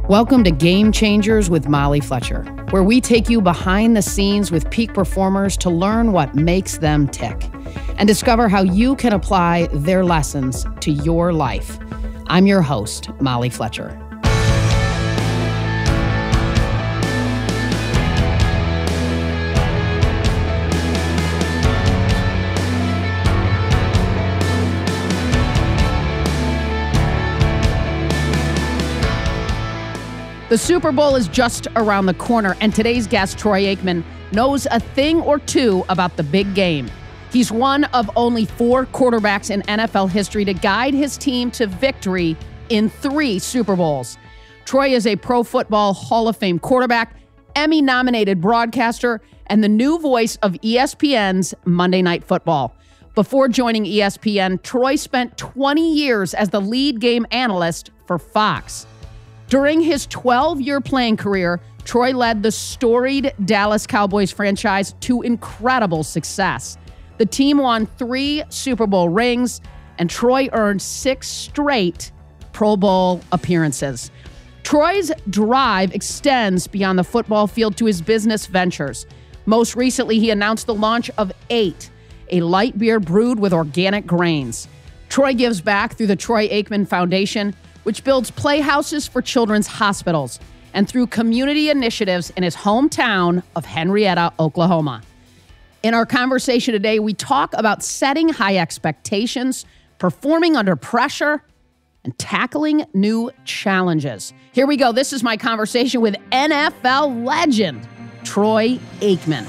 Welcome to Game Changers with Molly Fletcher, where we take you behind the scenes with peak performers to learn what makes them tick and discover how you can apply their lessons to your life. I'm your host, Molly Fletcher. The Super Bowl is just around the corner, and today's guest, Troy Aikman, knows a thing or two about the big game. He's one of only 4 quarterbacks in NFL history to guide his team to victory in 3 Super Bowls. Troy is a Pro Football Hall of Fame quarterback, Emmy-nominated broadcaster, and the new voice of ESPN's Monday Night Football. Before joining ESPN, Troy spent 20 years as the lead game analyst for Fox. During his 12-year playing career, Troy led the storied Dallas Cowboys franchise to incredible success. The team won 3 Super Bowl rings, and Troy earned 6 straight Pro Bowl appearances. Troy's drive extends beyond the football field to his business ventures. Most recently, he announced the launch of 8, a light beer brewed with organic grains. Troy gives back through the Troy Aikman Foundation, which builds playhouses for children's hospitals, and through community initiatives in his hometown of Henrietta, Oklahoma. In our conversation today, we talk about setting high expectations, performing under pressure, and tackling new challenges. Here we go. This is my conversation with NFL legend, Troy Aikman.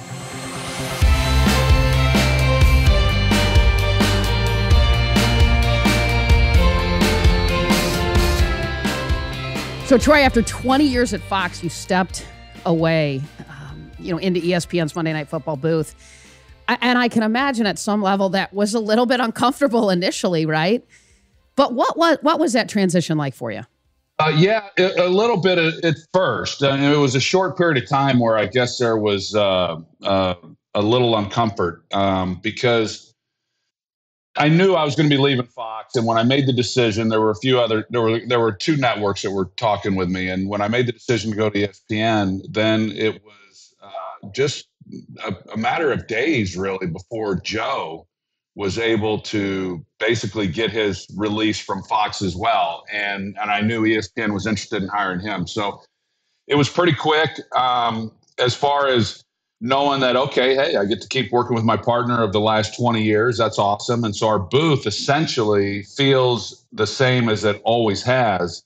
So, Troy, after 20 years at Fox, you stepped away, into ESPN's Monday Night Football booth. And I can imagine at some level that was a little bit uncomfortable initially, right? But what was that transition like for you? A little bit at first. It was a short period of time where I guess there was a little uncomfort because I knew I was going to be leaving Fox, and when I made the decision, there were there were 2 networks that were talking with me, and when I made the decision to go to ESPN, then it was just a matter of days, really, before Joe was able to basically get his release from Fox as well, and I knew ESPN was interested in hiring him, so it was pretty quick as far as knowing that, okay, hey, I get to keep working with my partner of the last 20 years. That's awesome. And so our booth essentially feels the same as it always has,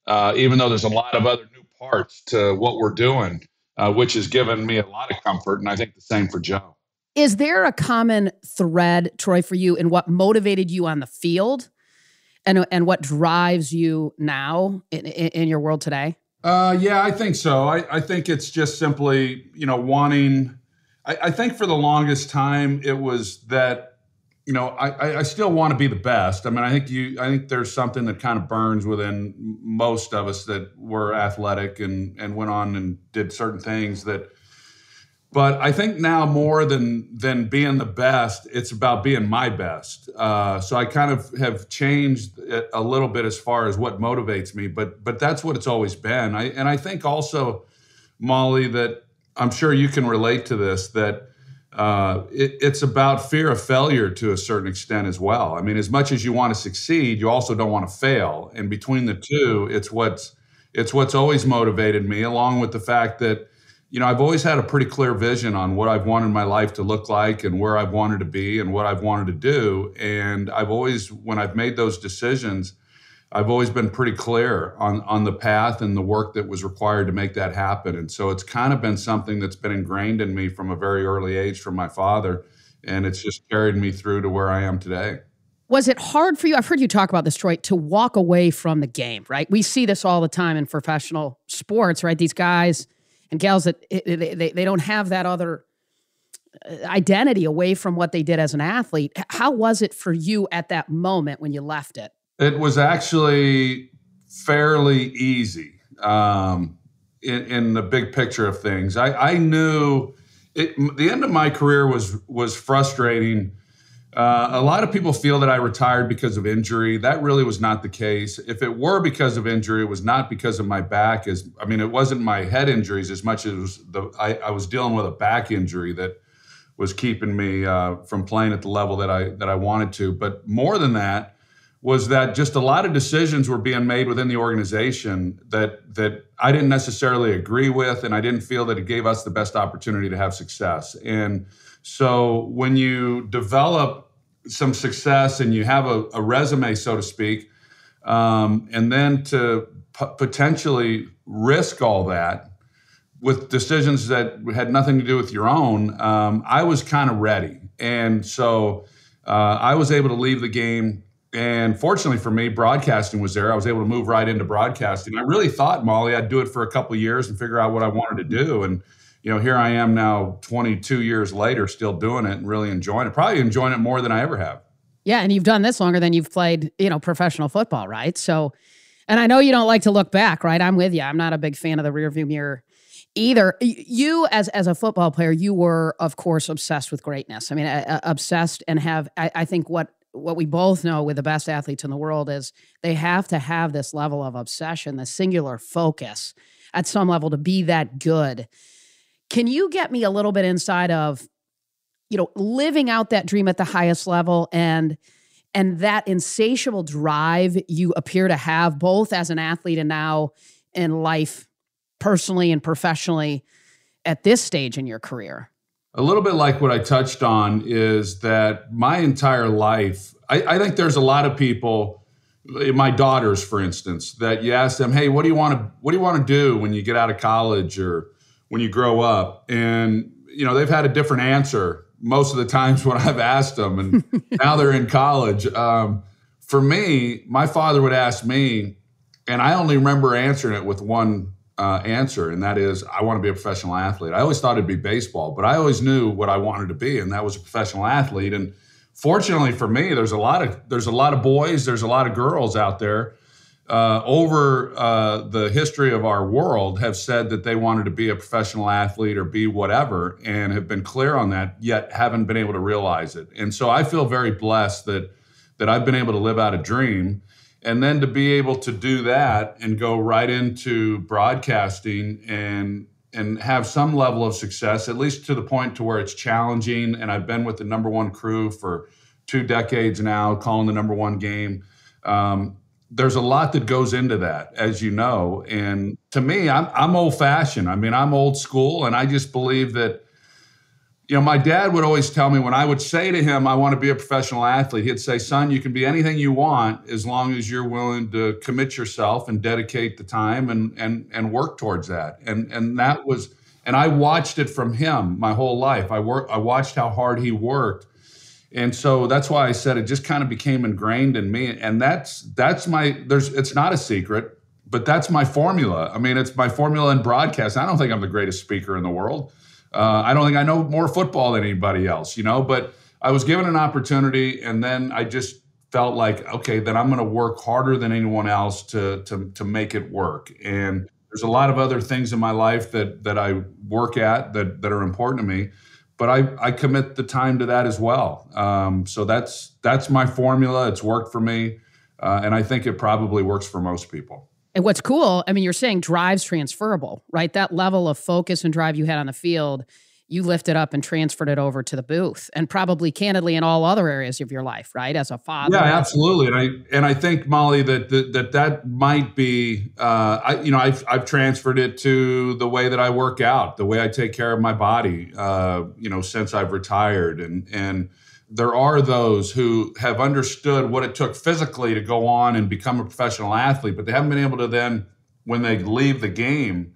even though there's a lot of other new parts to what we're doing, which has given me a lot of comfort. And I think the same for Joe. Is there a common thread, Troy, for you in what motivated you on the field and what drives you now in your world today? Yeah, I think so. I think it's just simply, wanting. I think for the longest time it was that, I still want to be the best. I mean, I think there's something that kind of burns within most of us that were athletic and went on and did certain things that. But I think now more than being the best, it's about being my best. So I kind of have changed a little bit as far as what motivates me, but that's what it's always been. And I think also, Molly, that I'm sure you can relate to this, that it's about fear of failure to a certain extent as well. I mean, as much as you want to succeed, you also don't want to fail. And between the two, it's what's always motivated me, along with the fact that I've always had a pretty clear vision on what I've wanted my life to look like and where I've wanted to be and what I've wanted to do. And I've always, when I've made those decisions, I've always been pretty clear on the path and the work that was required to make that happen. And so it's kind of been something that's been ingrained in me from a very early age from my father. And it's just carried me through to where I am today. Was it hard for you? I've heard you talk about this, Troy, to walk away from the game, right? We see this all the time in professional sports, right? These guys and gals that they don't have that other identity away from what they did as an athlete. How was it for you at that moment when you left it? It was actually fairly easy in the big picture of things. I knew the end of my career was frustrating A lot of people feel that I retired because of injury. That really was not the case. If it were because of injury, it was not because of my back. It wasn't my head injuries as much as I was dealing with a back injury that was keeping me from playing at the level that I wanted to. But more than that was that just a lot of decisions were being made within the organization that I didn't necessarily agree with, and I didn't feel that it gave us the best opportunity to have success. And so when you develop some success and you have a resume, so to speak, and then to potentially risk all that with decisions that had nothing to do with your own, I was kind of ready. And so I was able to leave the game. And fortunately for me, broadcasting was there. I was able to move right into broadcasting. I really thought, Molly, I'd do it for a couple of years and figure out what I wanted to do. And here I am now 22 years later, still doing it and really enjoying it. Probably enjoying it more than I ever have. Yeah, and you've done this longer than you've played, professional football, right? So, and I know you don't like to look back, right? I'm with you. I'm not a big fan of the rearview mirror either. You, as a football player, you were, of course, obsessed with greatness. I mean, obsessed, and I think what we both know with the best athletes in the world is they have to have this level of obsession, the singular focus at some level to be that good. Can you get me a little bit inside of, living out that dream at the highest level and that insatiable drive you appear to have both as an athlete and now in life, personally and professionally at this stage in your career? A little bit like what I touched on is that my entire life, I think there's a lot of people, my daughters, for instance, that you ask them, hey, what do you want to do when you get out of college or when you grow up? And, they've had a different answer most of the times when I've asked them, and now they're in college. For me, my father would ask me, and I only remember answering it with one answer, and that is, I want to be a professional athlete. I always thought it'd be baseball, but I always knew what I wanted to be, and that was a professional athlete. And fortunately for me, there's a lot of boys, there's a lot of girls out there over the history of our world have said that they wanted to be a professional athlete or be whatever, and have been clear on that, yet haven't been able to realize it. And so I feel very blessed that I've been able to live out a dream. And then to be able to do that and go right into broadcasting and have some level of success, at least to the point to where it's challenging. And I've been with the number one crew for 2 decades now, calling the number one game. There's a lot that goes into that, as you know. And to me, I'm old fashioned. I mean, I'm old school. And I just believe that, my dad would always tell me when I would say to him, I want to be a professional athlete, he'd say, son, you can be anything you want as long as you're willing to commit yourself and dedicate the time and work towards that. And that was, and I watched it from him my whole life. I watched how hard he worked. And so that's why I said it just kind of became ingrained in me. And it's not a secret, but that's my formula. I mean, it's my formula in broadcast. I don't think I'm the greatest speaker in the world. I don't think I know more football than anybody else, but I was given an opportunity, and then I just felt like, okay, then I'm going to work harder than anyone else to make it work. And there's a lot of other things in my life that I work at that are important to me, but I commit the time to that as well. So that's my formula. It's worked for me, and I think it probably works for most people. And what's cool, I mean, you're saying drive's transferable, right? That level of focus and drive you had on the field, you lifted up and transferred it over to the booth, and probably candidly in all other areas of your life, right? As a father. Yeah, absolutely. And I think, Molly, that might be, I've transferred it to the way that I work out, the way I take care of my body, since I've retired. And there are those who have understood what it took physically to go on and become a professional athlete, but they haven't been able to then, when they leave the game,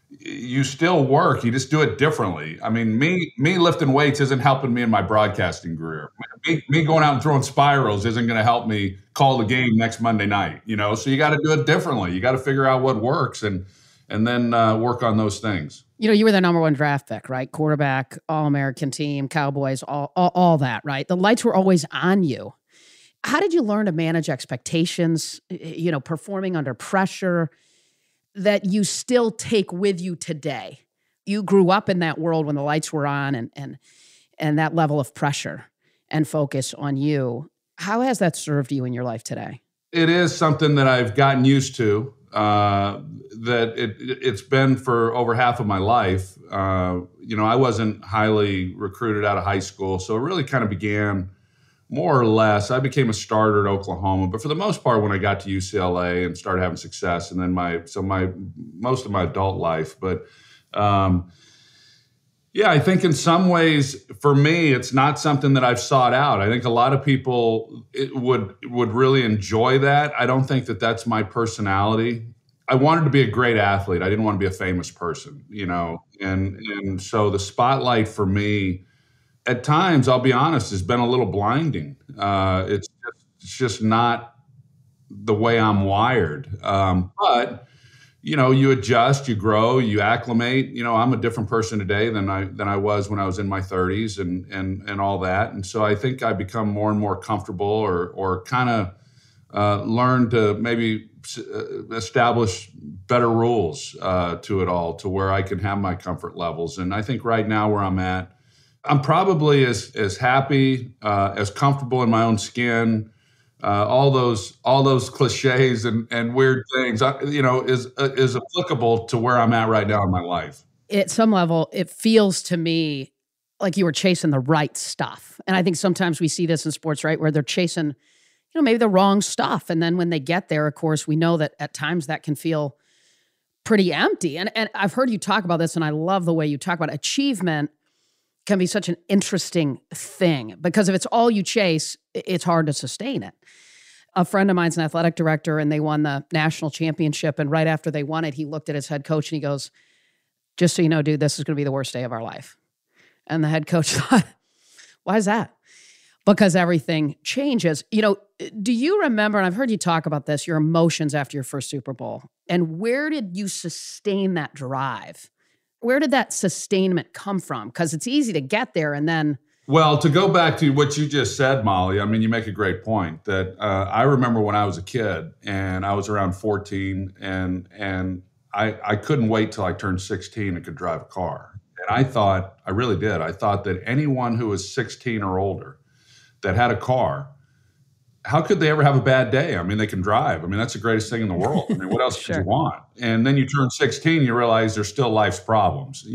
you still work. You just do it differently. I mean, me lifting weights isn't helping me in my broadcasting career. Me going out and throwing spirals isn't going to help me call the game next Monday night, So you got to do it differently. You got to figure out what works and then work on those things. You were the number one draft pick, right? Quarterback, All-American team, Cowboys, all that, right? The lights were always on you. How did you learn to manage expectations, performing under pressure that you still take with you today? You grew up in that world when the lights were on and that level of pressure. and focus on you. How has that served you in your life today? It is something that I've gotten used to, that it's been for over half of my life. I wasn't highly recruited out of high school, so it really kind of began more or less. I became a starter at Oklahoma, but for the most part, when I got to UCLA and started having success, and then most of my adult life. But I think in some ways, for me, it's not something that I've sought out. I think a lot of people would really enjoy that. I don't think that that's my personality. I wanted to be a great athlete. I didn't want to be a famous person, and so the spotlight for me, at times, I'll be honest, has been a little blinding. It's just not the way I'm wired. But you adjust, you grow, you acclimate. I'm a different person today than I was when I was in my 30s and all that. And so I think I become more and more comfortable, or kind of learn to maybe establish better rules to it all, to where I can have my comfort levels. And I think right now where I'm at, I'm probably as happy, as comfortable in my own skin, all those cliches and weird things, is applicable to where I'm at right now in my life. At some level, it feels to me like you were chasing the right stuff. And I think sometimes we see this in sports, right, where they're chasing, maybe the wrong stuff. And then when they get there, of course, we know that at times that can feel pretty empty. And I've heard you talk about this, and I love the way you talk about achievement can be such an interesting thing, because if it's all you chase, it's hard to sustain it. A friend of mine's an athletic director, and they won the national championship. And right after they won it, he looked at his head coach and he goes, "Just so you know, dude, this is going to be the worst day of our life." And the head coach thought, "Why is that?" Because everything changes. Do you remember, and I've heard you talk about this, your emotions after your first Super Bowl, and where did you sustain that drive? Where did that sustainment come from? Because it's easy to get there and then... Well, to go back to what you just said, Molly, I mean, you make a great point that I remember when I was a kid and I was around 14 and I couldn't wait till I turned 16 and could drive a car. And I really did. I thought that anyone who was 16 or older that had a car, how could they ever have a bad day? I mean, they can drive. I mean, that's the greatest thing in the world. I mean, what else Sure. could you want? And then you turn 16, you realize there's still life's problems,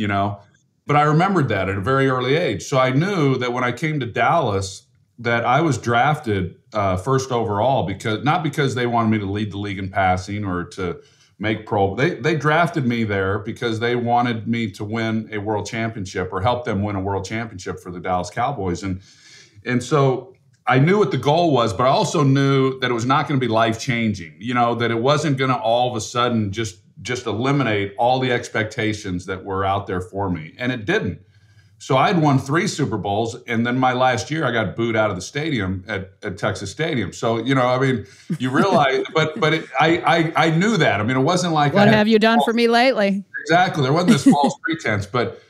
But I remembered that at a very early age. So I knew that when I came to Dallas, that I was drafted first overall, not because they wanted me to lead the league in passing or to make pro. They drafted me there because they wanted me to win a world championship, or help them win a world championship for the Dallas Cowboys. And so I knew what the goal was, but I also knew that it was not going to be life-changing, that it wasn't going to all of a sudden just eliminate all the expectations that were out there for me. And it didn't. So I'd won 3 Super Bowls, and then my last year I got booed out of the stadium at Texas Stadium. So, you realize, I knew that. I mean, it wasn't like... What have you done for me lately? Exactly. There wasn't this false pretense, but...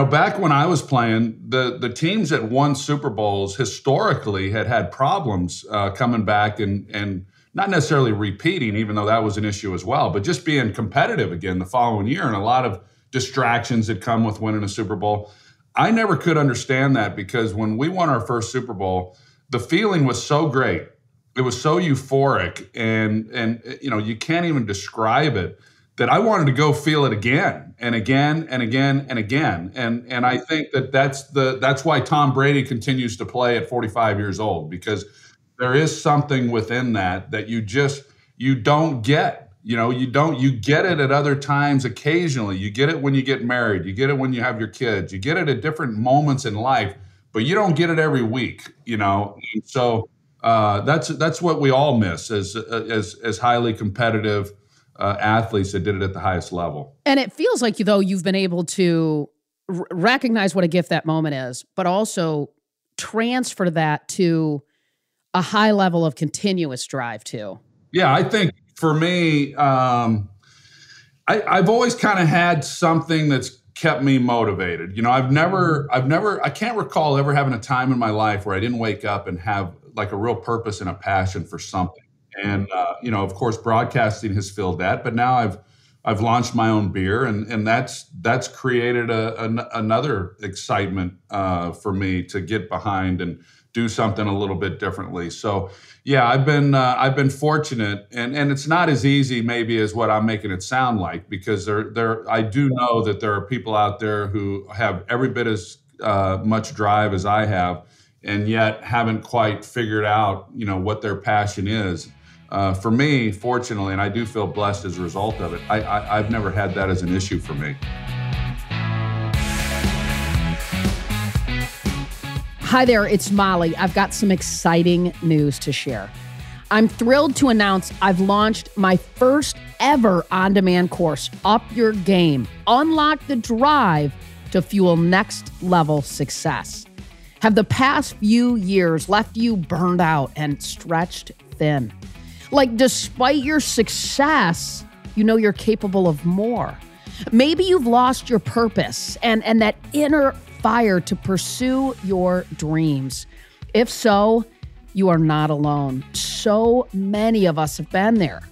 back when I was playing, the teams that won Super Bowls historically had problems coming back and not necessarily repeating, even though that was an issue as well, but just being competitive again the following year, and a lot of distractions that come with winning a Super Bowl. I never could understand that, because when we won our first Super Bowl, the feeling was so great. It was so euphoric, and you can't even describe it, that I wanted to go feel it again and again and again and again. And I think that's why Tom Brady continues to play at 45 years old, because there is something within that you don't get. You get it at other times occasionally. You get it when you get married. You get it when you have your kids. You get it at different moments in life, but you don't get it every week, And so that's what we all miss as highly competitive athletes that did it at the highest level. And it feels like, you've been able to recognize what a gift that moment is, but also transfer that to a high level of continuous drive too. Yeah, I think for me, I've always kind of had something that's kept me motivated. I can't recall ever having a time in my life where I didn't wake up and have like a real purpose and a passion for something. And, of course, broadcasting has filled that, but now I've launched my own beer, and that's created another excitement for me to get behind and do something a little bit differently. So yeah, I've been fortunate, and it's not as easy maybe as what I'm making it sound like, because I do know that there are people out there who have every bit as much drive as I have, and yet haven't quite figured out, what their passion is. For me, fortunately, and I do feel blessed as a result of it, I've never had that as an issue for me. Hi there, it's Molly. I've got some exciting news to share. I'm thrilled to announce I've launched my first ever on-demand course, Up Your Game. Unlock the drive to fuel next level success. Have the past few years left you burned out and stretched thin? Like, despite your success, you're capable of more. Maybe you've lost your purpose and that inner fire to pursue your dreams. If so, you are not alone. So many of us have been there.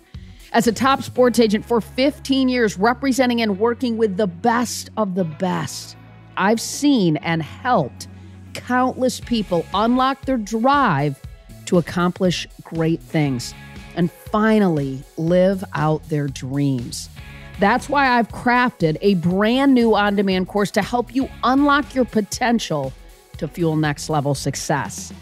As a top sports agent for 15 years, representing and working with the best of the best, I've seen and helped countless people unlock their drive to accomplish great things and finally live out their dreams. That's why I've crafted a brand new on-demand course to help you unlock your potential to fuel next level success.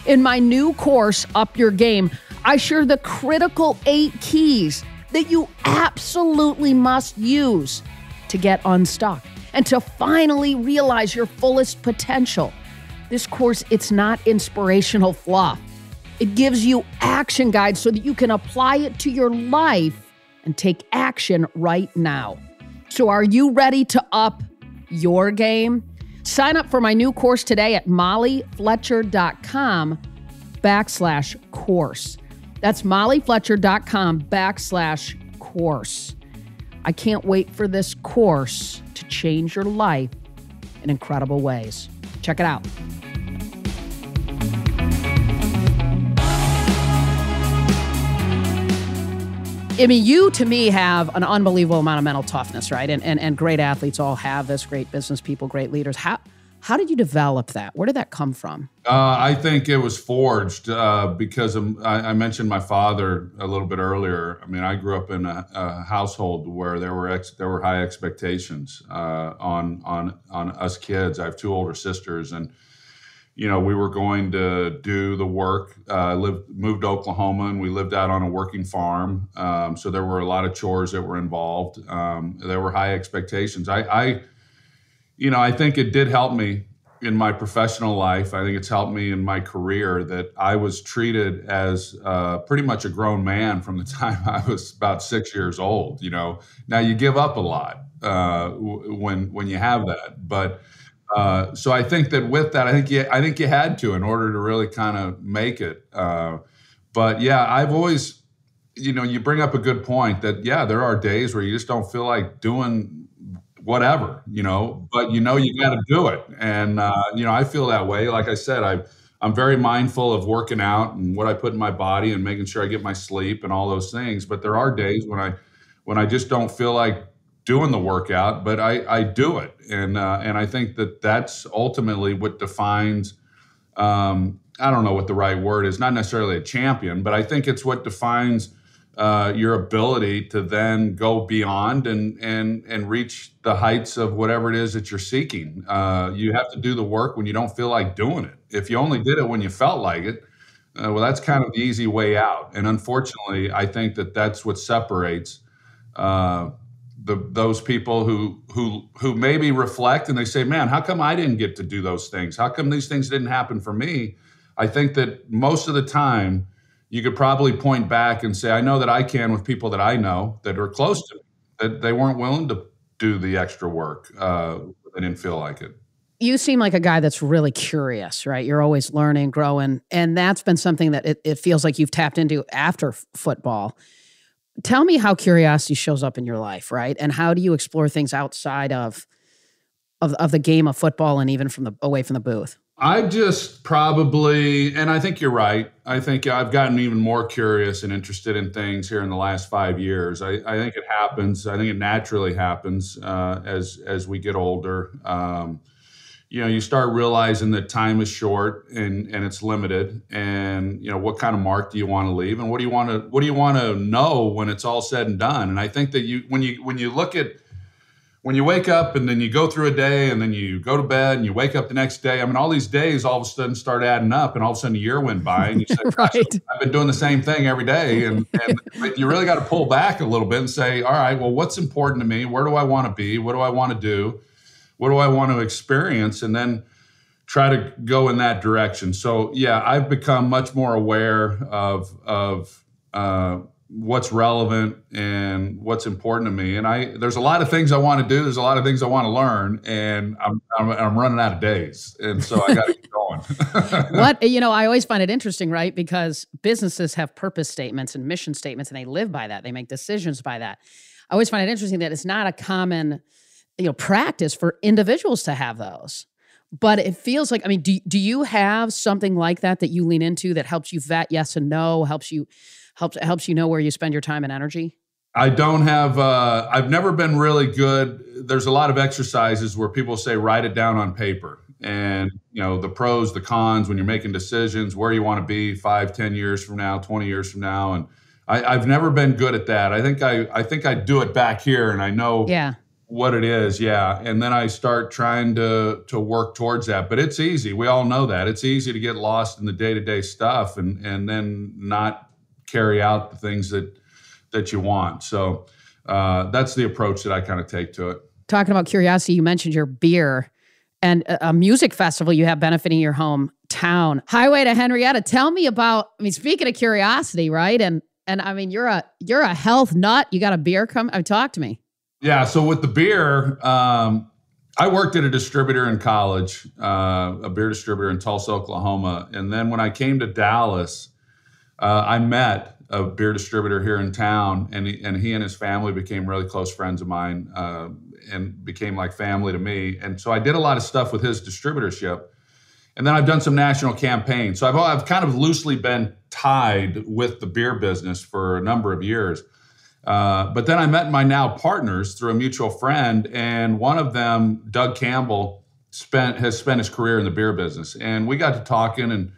In my new course, Up Your Game, I share the critical 8 keys that you absolutely must use to get unstuck and to finally realize your fullest potential. This course, it's not inspirational fluff. It gives you action guides so that you can apply it to your life and take action right now. So are you ready to up your game? Sign up for my new course today at mollyfletcher.com/course. That's mollyfletcher.com/course. I can't wait for this course to change your life in incredible ways. Check it out. I mean, you, to me, have an unbelievable amount of mental toughness, right? And great athletes all have this, great business people, great leaders. How did you develop that? Where did that come from? I think it was forged because I mentioned my father a little bit earlier. I mean, I grew up in a household where there were high expectations on us kids. I have 2 older sisters, and we were going to do the work. Moved to Oklahoma, and we lived out on a working farm. So there were a lot of chores that were involved. There were high expectations. I think it did help me in my professional life. I think it's helped me in my career that I was treated as pretty much a grown man from the time I was about 6 years old. Now you give up a lot when you have that, but. So I think that with that, I think you had to in order to really kind of make it. But yeah, I've always, you bring up a good point that there are days where you just don't feel like doing whatever, but you got to do it. And I feel that way. Like I said, I'm very mindful of working out and what I put in my body and making sure I get my sleep and all those things. But there are days when I just don't feel like doing the workout, but I do it. And I think that's ultimately what defines, I don't know what the right word is, not necessarily a champion, but I think it's what defines your ability to then go beyond and reach the heights of whatever it is that you're seeking. You have to do the work when you don't feel like doing it. If you only did it when you felt like it, well, that's kind of the easy way out. And unfortunately, I think that's what separates those people who maybe reflect and they say, man, how come I didn't get to do those things? How come these things didn't happen for me? I think that most of the time you could probably point back and say, I know that I can with people that I know that are close to me, that they weren't willing to do the extra work. They didn't feel like it. You seem like a guy that's really curious, right? You're always learning, growing. And that's been something that it feels like you've tapped into after football. Tell me how curiosity shows up in your life, right? And how do you explore things outside of the game of football and even away from the booth? I just probably, and I think you're right. I think I've gotten even more curious and interested in things here in the last 5 years. I think it happens. I think it naturally happens as we get older. you start realizing that time is short and it's limited, and what kind of mark do you want to leave, and what do you want to know when it's all said and done. And I think that when you wake up and then you go through a day and then you go to bed and you wake up the next day, I mean, all these days all of a sudden start adding up, and all of a sudden a year went by and you say, right. I've been doing the same thing every day. And you really got to pull back a little bit and say, all right, well, what's important to me? Where do I want to be? What do I want to do? What do I want to experience? And then try to go in that direction. So yeah, I've become much more aware of what's relevant and what's important to me. And there's a lot of things I want to do. There's a lot of things I want to learn, and I'm running out of days. And so I got to keep going. I always find it interesting, right? Because businesses have purpose statements and mission statements, and they live by that. They make decisions by that. I always find it interesting that it's not a common practice for individuals to have those. But it feels like, I mean, do you have something like that you lean into that helps you vet yes and no, helps you know where you spend your time and energy? I don't have, I've never been really good. There's a lot of exercises where people say, write it down on paper. And, the pros, the cons, when you're making decisions, where you want to be 5, 10 years from now, 20 years from now. And I've never been good at that. I think I do it back here, and I know what it is. Yeah. And then I start trying to work towards that, but it's easy. We all know that it's easy to get lost in the day-to-day stuff and then not carry out the things that you want. So that's the approach that I kind of take to it. Talking about curiosity, you mentioned your beer and a music festival you have benefiting your hometown. Highway to Henrietta. Tell me about, speaking of curiosity, right? And I mean, you're a health nut. You got a beer talk to me. Yeah. So with the beer, I worked at a distributor in college, a beer distributor in Tulsa, Oklahoma. And then when I came to Dallas, I met a beer distributor here in town, and he and his family became really close friends of mine, and became like family to me. And so I did a lot of stuff with his distributorship. And then I've done some national campaigns. So I've kind of loosely been tied with the beer business for a number of years. But then I met my now partners through a mutual friend, and one of them, Doug Campbell, has spent his career in the beer business. And we got to talking and,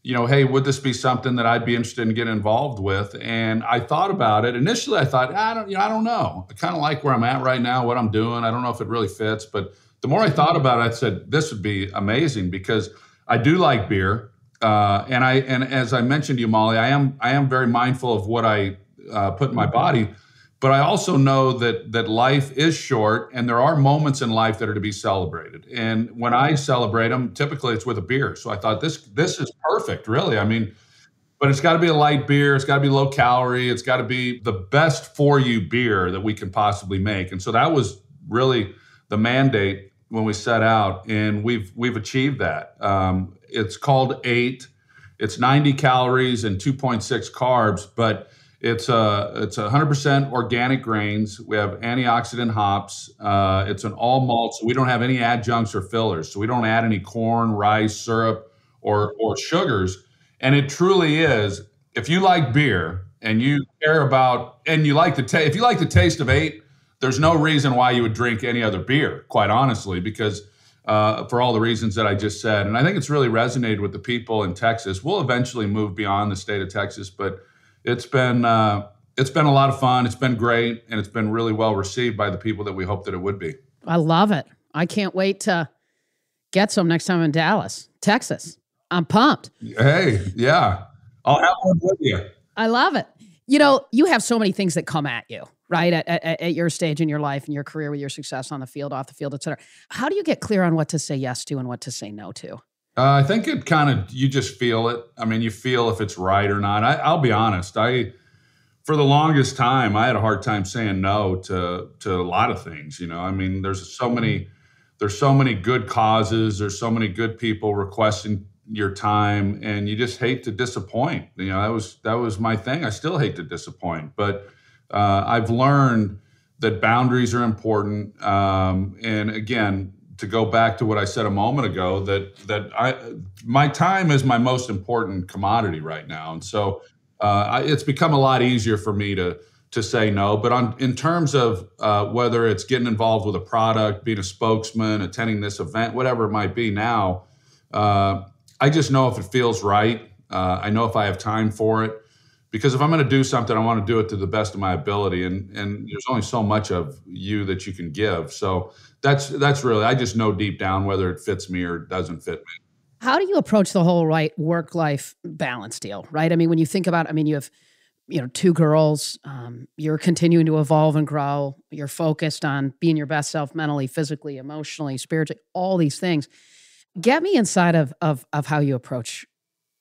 hey, would this be something that I'd be interested in getting involved with? And I thought about it. Initially, I thought, I don't know. I kind of like where I'm at right now, what I'm doing. I don't know if it really fits. But the more I thought about it, I said, this would be amazing, because I do like beer. And as I mentioned to you, Molly, I am very mindful of what I put in my body, but I also know that life is short, and there are moments in life that are to be celebrated. And when I celebrate them, typically it's with a beer. So I thought this is perfect, really. But it's got to be a light beer. It's got to be low calorie. It's got to be the best for you beer that we can possibly make. And so that was really the mandate when we set out, and we've achieved that. It's called 8. It's 90 calories and 2.6 carbs, but it's 100% organic grains. We have antioxidant hops. It's an all malt, so we don't have any adjuncts or fillers. So we don't add any corn, rice, syrup, or sugars. And it truly is, if you like beer and you care about, and you like if you like the taste of 8, there's no reason why you would drink any other beer, quite honestly, because for all the reasons that I just said. And I think it's really resonated with the people in Texas. We'll eventually move beyond the state of Texas, but it's been a lot of fun. It's been great, and it's been really well received by the people that we hope that it would be. I love it. I can't wait to get some next time in Dallas, Texas. I'm pumped. Hey, yeah. I'll have one with you. I love it. You have so many things that come at you, right? At your stage in your life and your career, with your success on the field, off the field, et cetera. How do you get clear on what to say yes to and what to say no to? I think it you just feel it. You feel if it's right or not. I'll be honest. For the longest time, I had a hard time saying no to a lot of things. There's so many good causes. There's so many good people requesting your time, and you just hate to disappoint. That was my thing. I still hate to disappoint, but I've learned that boundaries are important. And again, to go back to what I said a moment ago, my time is my most important commodity right now. And so it's become a lot easier for me to to say no. But in terms of whether it's getting involved with a product, being a spokesman, attending this event, whatever it might be now, I just know if it feels right. I know if I have time for it. Because if I'm going to do something, I want to do it to the best of my ability, and there's only so much of you that you can give. So that's really, I just know deep down whether it fits me or doesn't fit me. How do you approach the whole work-life balance deal, right? I mean, when you think about, I mean, you have, two girls, you're continuing to evolve and grow. You're focused on being your best self mentally, physically, emotionally, spiritually, all these things. Get me inside of how you approach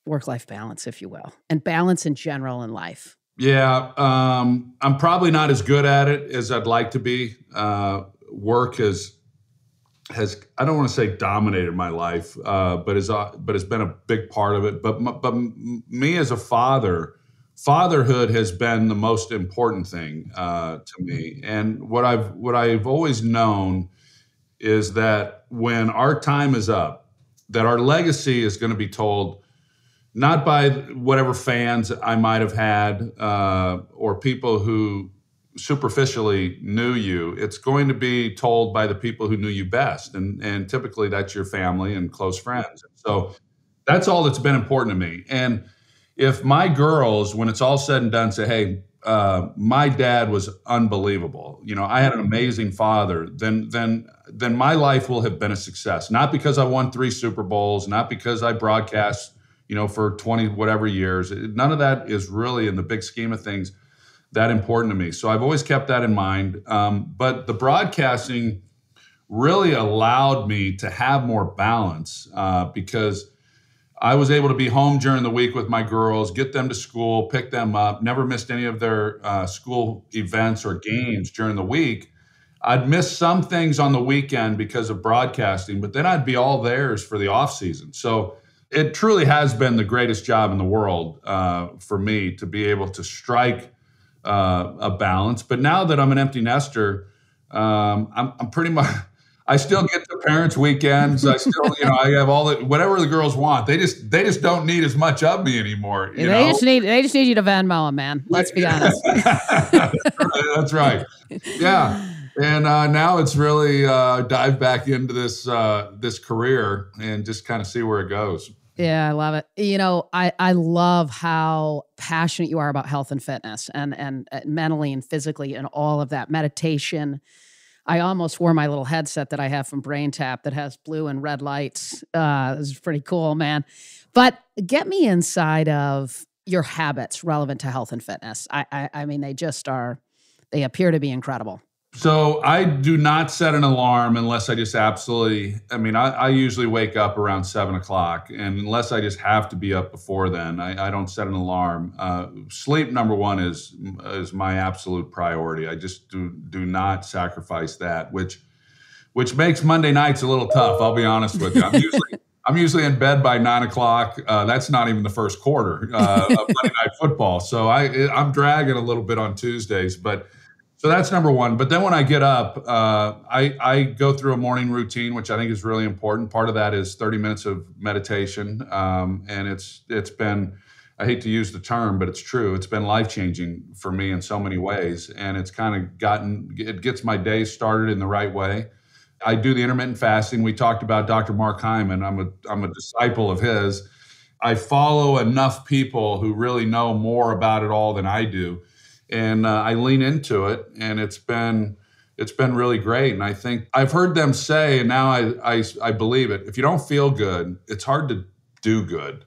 work-life balance, if you will, and balance in general in life. Yeah, I'm probably not as good at it as I'd like to be. Work has I don't want to say dominated my life, but has been a big part of it. But me as a fatherhood has been the most important thing to me. And what I've always known is that when our time is up, that our legacy is going to be told not by whatever fans I might have had or people who superficially knew you. It's going to be told by the people who knew you best. And typically that's your family and close friends. So that's all that's been important to me. And if my girls, when it's all said and done, say, hey, my dad was unbelievable. I had an amazing father. Then my life will have been a success. Not because I won 3 Super Bowls, not because I broadcast for 20 whatever years. None of that is really, in the big scheme of things, that important to me. So I've always kept that in mind. But the broadcasting really allowed me to have more balance because I was able to be home during the week with my girls, get them to school, pick them up, never missed any of their school events or games during the week. I'd miss some things on the weekend because of broadcasting, but then I'd be all theirs for the off season. So it truly has been the greatest job in the world for me to be able to strike a balance. But now that I'm an empty nester, I'm pretty much, I still get the parents' weekends. I still, I have all the, whatever the girls want. They just don't need as much of me anymore. They just need you to Venmo them, man. Let's be honest. That's right. Yeah. And now it's really dive back into this career and just kind of see where it goes. Yeah, I love it. I love how passionate you are about health and fitness and mentally and physically and all of that. Meditation. I almost wore my little headset that I have from Brain Tap that has blue and red lights. This is pretty cool, man. But get me inside of your habits relevant to health and fitness. I mean, they appear to be incredible. So I do not set an alarm unless I just absolutely, I usually wake up around 7:00, and unless I just have to be up before then, I don't set an alarm. Sleep, number one, is my absolute priority. I just do not sacrifice that, which makes Monday nights a little tough. I'll be honest with you. I'm usually in bed by 9:00. That's not even the first quarter of Monday Night Football. So I'm dragging a little bit on Tuesdays, so that's number one. But then when I get up, I go through a morning routine, which I think is really important. Part of that is 30 minutes of meditation. And it's been, I hate to use the term, but it's true. It's been life-changing for me in so many ways. And it's kind of it gets my day started in the right way. I do the intermittent fasting. We talked about Dr. Mark Hyman. I'm a disciple of his. I follow enough people who really know more about it all than I do. And I lean into it, and it's been really great. And I think I've heard them say, and now I believe it, if you don't feel good, it's hard to do good.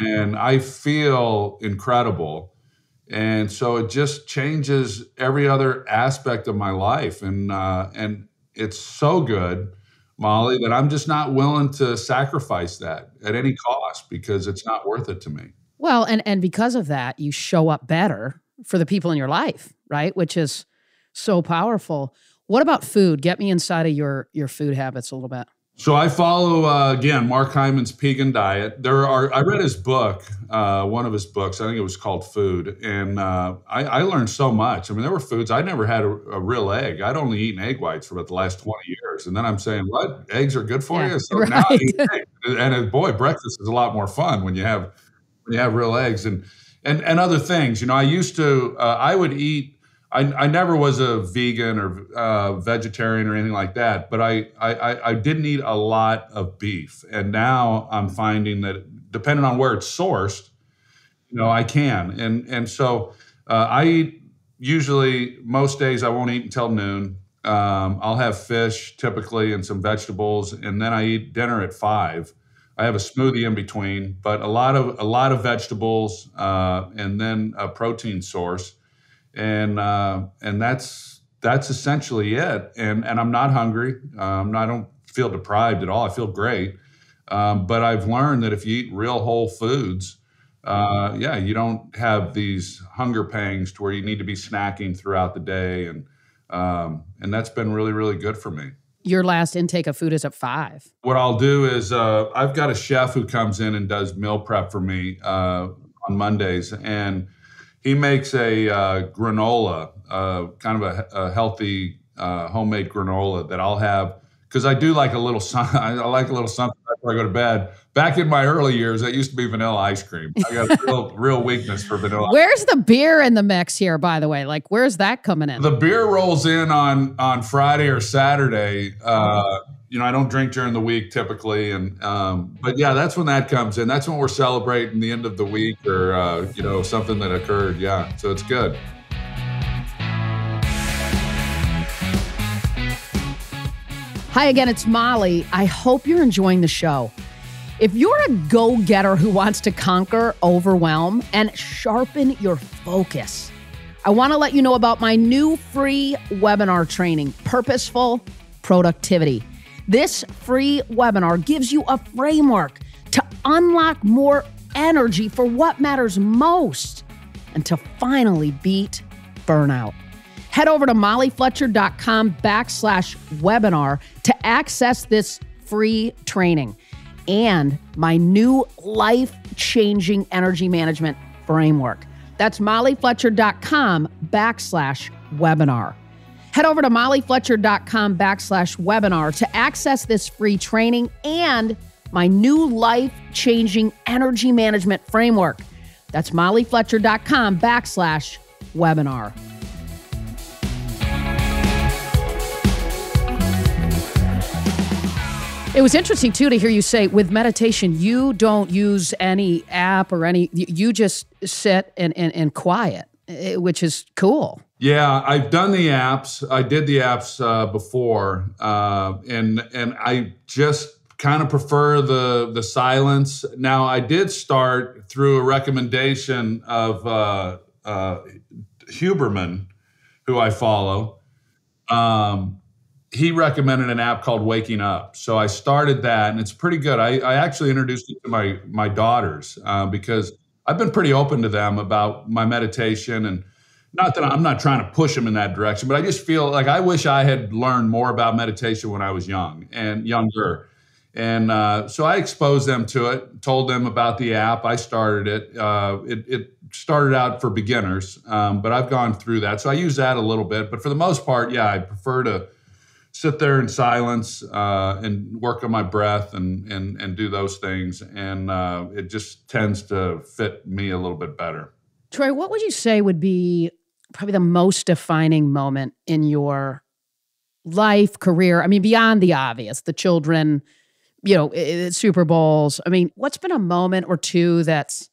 And I feel incredible. And so it just changes every other aspect of my life. And it's so good, Molly, that I'm just not willing to sacrifice that at any cost because it's not worth it to me. Well, and because of that, you show up better for the people in your life, right? Which is so powerful. What about food? Get me inside of your food habits a little bit. So I follow, again, Mark Hyman's Pegan Diet. I read his book, one of his books, I think it was called Food. And I learned so much. There were foods, I never had a real egg. I'd only eaten egg whites for about the last 20 years. And then I'm saying, what? Eggs are good for you? So right. Now I eat eggs. And boy, breakfast is a lot more fun when you have real eggs and other things. I used to, I would eat I never was a vegan or vegetarian or anything like that, but I didn't eat a lot of beef. And now I'm finding that depending on where it's sourced, I can. And so I eat usually most days I won't eat until noon. I'll have fish typically and some vegetables, and then I eat dinner at 5. I have a smoothie in between, but a lot of vegetables, and then a protein source. And that's essentially it. And I'm not hungry. I don't feel deprived at all. I feel great. But I've learned that if you eat real whole foods, you don't have these hunger pangs to where you need to be snacking throughout the day. And that's been really, really good for me. Your last intake of food is at 5. What I'll do is I've got a chef who comes in and does meal prep for me on Mondays, and he makes a granola, kind of a healthy homemade granola that I'll have, because I do like I like a little something before I go to bed. Back in my early years, that used to be vanilla ice cream. I got a real weakness for vanilla. Where's the beer in the mix here, by the way? Like, where's that coming in? The beer rolls in on Friday or Saturday. I don't drink during the week typically, but yeah, that's when that comes in. That's when we're celebrating the end of the week or something that occurred. Yeah, so it's good. Hi again, it's Molly. I hope you're enjoying the show. If you're a go-getter who wants to conquer, overwhelm, and sharpen your focus, I want to let you know about my new free webinar training, Purposeful Productivity. This free webinar gives you a framework to unlock more energy for what matters most and to finally beat burnout. Head over to mollyfletcher.com/webinar to access this free training and my new life-changing energy management framework. That's mollyfletcher.com/webinar. Head over to mollyfletcher.com/webinar to access this free training and my new life-changing energy management framework. That's mollyfletcher.com/webinar. It was interesting, too, to hear you say with meditation, you don't use any app or you just sit and quiet, which is cool. Yeah, I've done the apps. I did the apps before, and I just kind of prefer the silence. Now, I did start through a recommendation of Huberman, who I follow. He recommended an app called Waking Up. So I started that, and it's pretty good. I actually introduced it to my daughters because I've been pretty open to them about my meditation, and not that I'm not trying to push them in that direction, but I just feel like I wish I had learned more about meditation when I was younger. And so I exposed them to it, told them about the app. I started it. It started out for beginners, but I've gone through that. So I use that a little bit. But for the most part, yeah, I prefer to sit there in silence and work on my breath and do those things. And it just tends to fit me a little bit better. Troy, what would you say would be probably the most defining moment in your life, career? I mean, beyond the obvious, the children, Super Bowls. I mean, what's been a moment or two that's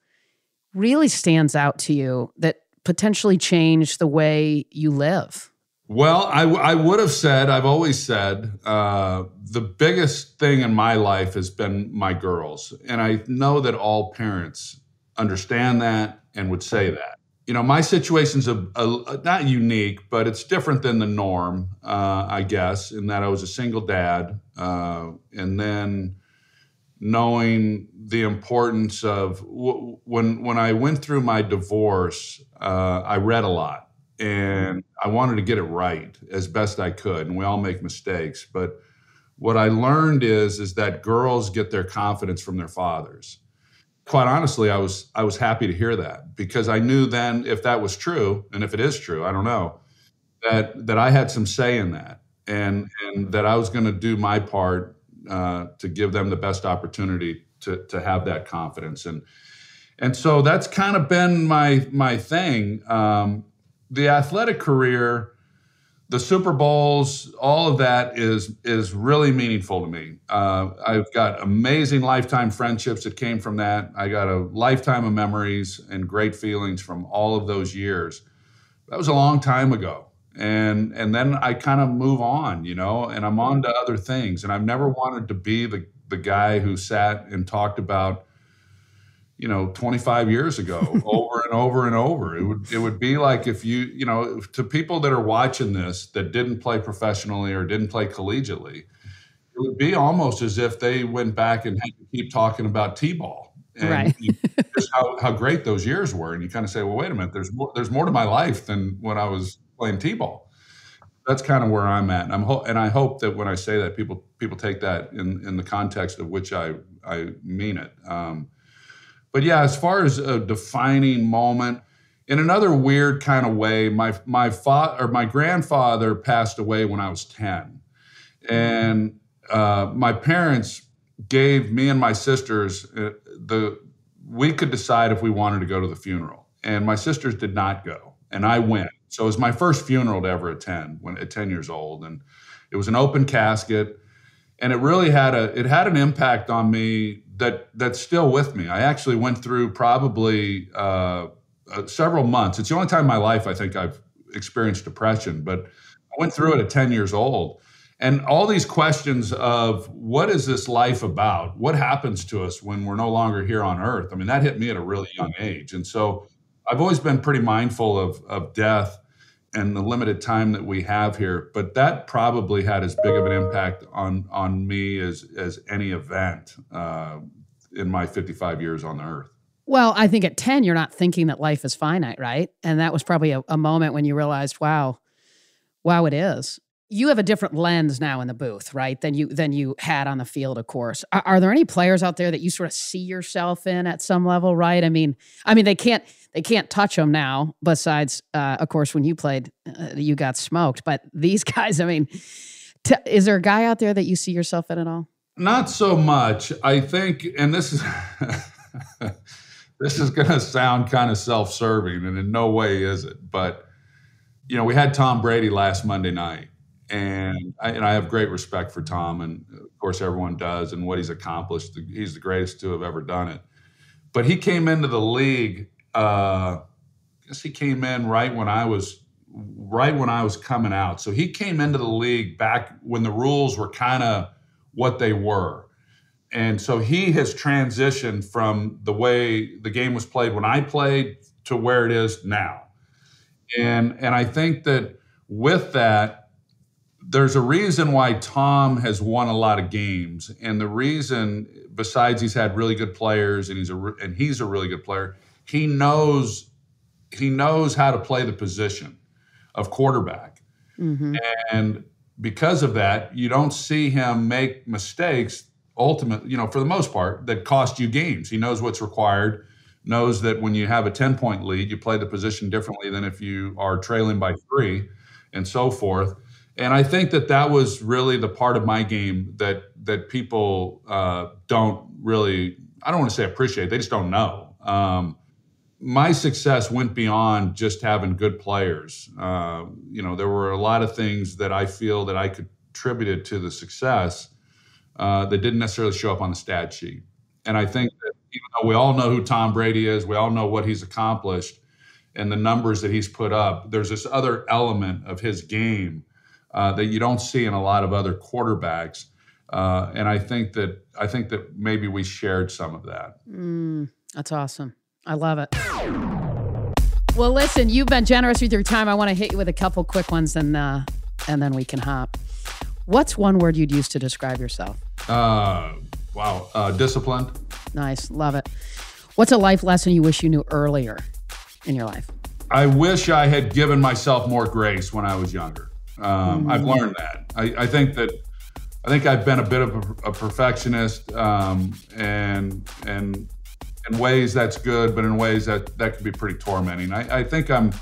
really stands out to you that potentially changed the way you live? Well, I would have said, I've always said, the biggest thing in my life has been my girls. And I know that all parents understand that and would say that. My situation's not unique, but it's different than the norm, I guess, in that I was a single dad. And then knowing the importance of when I went through my divorce, I read a lot. And I wanted to get it right as best I could. And we all make mistakes. But what I learned is that girls get their confidence from their fathers. Quite honestly, I was happy to hear that, because I knew then if that was true, and if it is true, I don't know, that I had some say in that, and that I was going to do my part to give them the best opportunity to have that confidence. And so that's kind of been my thing. the athletic career, the Super Bowls, all of that is really meaningful to me. I've got amazing lifetime friendships that came from that. I got a lifetime of memories and great feelings from all of those years. That was a long time ago. And then I kind of move on, and I'm on to other things. And I've never wanted to be the guy who sat and talked about, 25 years ago, over and over and over. It would be like if to people that are watching this that didn't play professionally or didn't play collegiately, it would be almost as if they went back and had to keep talking about T-ball and Right. just how great those years were. And you kind of say, well, wait a minute, there's more to my life than when I was playing T-ball. That's kind of where I'm at. And I hope that when I say that, people take that in the context of which I mean it. But yeah, as far as a defining moment, in another weird kind of way, my grandfather passed away when I was 10. And my parents gave me and my sisters we could decide if we wanted to go to the funeral. And my sisters did not go, and I went. So it was my first funeral to ever attend at 10 years old. And it was an open casket. And it really had an impact on me that's still with me. I actually went through probably several months. It's the only time in my life I think I've experienced depression, but I went through it at 10 years old. And all these questions of what is this life about? What happens to us when we're no longer here on earth? I mean, that hit me at a really young age. And so I've always been pretty mindful of death and the limited time that we have here, but that probably had as big of an impact on me as any event in my 55 years on the earth. Well, I think at 10, you're not thinking that life is finite, right? And that was probably a moment when you realized, wow, it is. You have a different lens now in the booth, right, than you had on the field, of course. Are there any players out there that you sort of see yourself in at some level, right? I mean, they can't touch them now. Besides, of course, when you played, you got smoked. But these guys, I mean, is there a guy out there that you see yourself in at all? Not so much. I think, and this is this is going to sound kind of self-serving, and in no way is it. But we had Tom Brady last Monday night. And I have great respect for Tom, and of course everyone does, and what he's accomplished. He's the greatest to have ever done it. But he came into the league. I guess he came in right when I was coming out. So he came into the league back when the rules were kind of what they were, and so he has transitioned from the way the game was played when I played to where it is now. And I think that with that, there's a reason why Tom has won a lot of games, and the reason, besides he's had really good players and he's a really good player, he knows how to play the position of quarterback, and because of that, you don't see him make mistakes. Ultimately, for the most part, that cost you games. He knows what's required. Knows that when you have a 10-point lead, you play the position differently than if you are trailing by 3, and so forth. And I think that was really the part of my game that people don't really, I don't want to say appreciate, they just don't know. My success went beyond just having good players. There were a lot of things that I feel that I contributed to the success that didn't necessarily show up on the stat sheet. And I think that even though we all know who Tom Brady is, we all know what he's accomplished and the numbers that he's put up, there's this other element of his game that you don't see in a lot of other quarterbacks, and I think that maybe we shared some of that. That's awesome. I love it. Well, listen, you've been generous with your time. I want to hit you with a couple quick ones, and then we can hop. What's one word you'd use to describe yourself? Disciplined. Nice, love it. What's a life lesson you wish you knew earlier in your life? I wish I had given myself more grace when I was younger. I've learned that. I think I've been a bit of a perfectionist, and in ways that's good, but in ways that can be pretty tormenting. I think I'm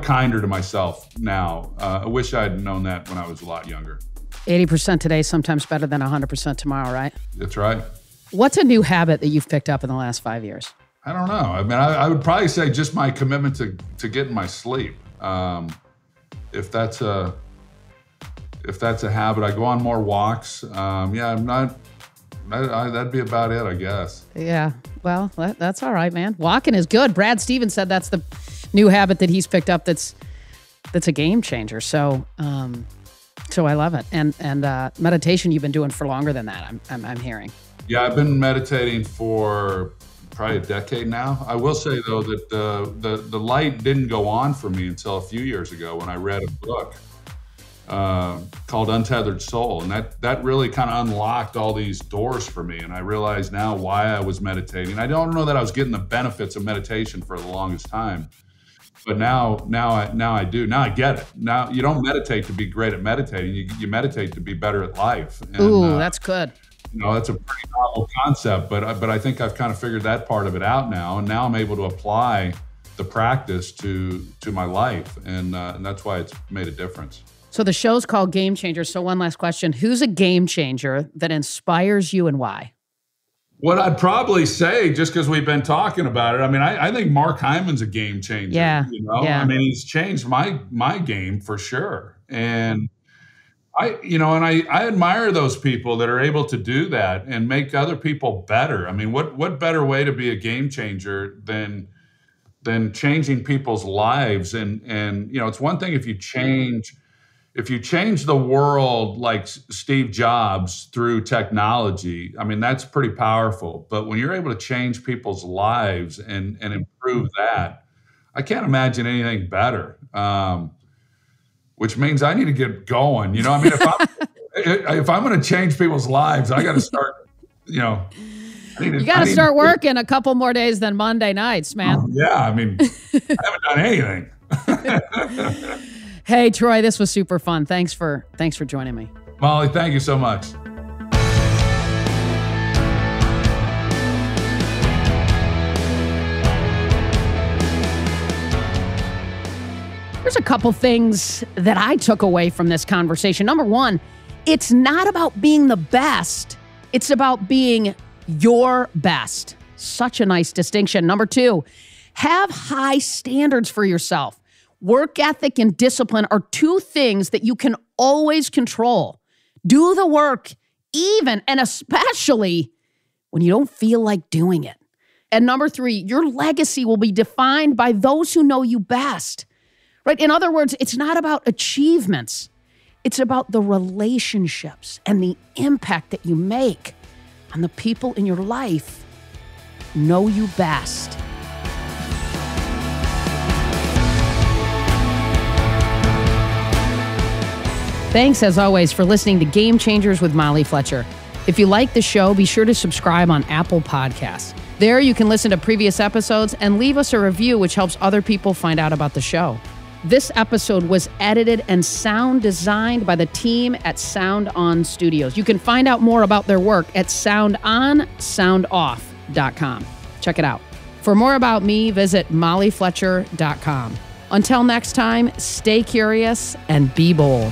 kinder to myself now. I wish I had known that when I was a lot younger. 80% today, sometimes better than 100% tomorrow, right? That's right. What's a new habit that you've picked up in the last 5 years? I don't know. I mean, I would probably say just my commitment to getting my sleep. If that's a habit, I go on more walks. That'd be about it, I guess. Yeah, well, that's all right, man. Walking is good. Brad Stevens said that's the new habit that he's picked up that's a game changer. So I love it. And meditation you've been doing for longer than that, I'm hearing. Yeah, I've been meditating for probably a decade now. I will say, though, that the light didn't go on for me until a few years ago when I read a book called Untethered Soul. And that really kind of unlocked all these doors for me. And I realize now why I was meditating. I don't know that I was getting the benefits of meditation for the longest time. But now I do. Now I get it. Now you don't meditate to be great at meditating. You meditate to be better at life. And, ooh, that's good. That's a pretty novel concept, but I think I've kind of figured that part of it out now, and now I'm able to apply the practice to my life, and that's why it's made a difference. So the show's called Game Changer. So one last question: who's a game changer that inspires you, and why? What I'd probably say, just because we've been talking about it, I mean, I think Mark Hyman's a game changer. Yeah. I mean, he's changed my game for sure, and I admire those people that are able to do that and make other people better. I mean, what better way to be a game changer than changing people's lives? And it's one thing if you change the world like Steve Jobs through technology. I mean, that's pretty powerful. But when you're able to change people's lives and improve that, I can't imagine anything better. Which means I need to get going. I mean, if I'm going to change people's lives, I got to start. You got to start working a couple more days than Monday nights, man. Yeah, I mean, I haven't done anything. Hey, Troy, this was super fun. Thanks for joining me. Molly, thank you so much. There's a couple things that I took away from this conversation. Number one, it's not about being the best. It's about being your best. Such a nice distinction. Number two, have high standards for yourself. Work ethic and discipline are two things that you can always control. Do the work, even and especially when you don't feel like doing it. And number three, your legacy will be defined by those who know you best. Right? In other words, it's not about achievements. It's about the relationships and the impact that you make on the people in your life who know you best. Thanks, as always, for listening to Game Changers with Molly Fletcher. If you like the show, be sure to subscribe on Apple Podcasts. There you can listen to previous episodes and leave us a review, which helps other people find out about the show. This episode was edited and sound designed by the team at Sound On Studios. You can find out more about their work at soundonsoundoff.com. Check it out. For more about me, visit mollyfletcher.com. Until next time, stay curious and be bold.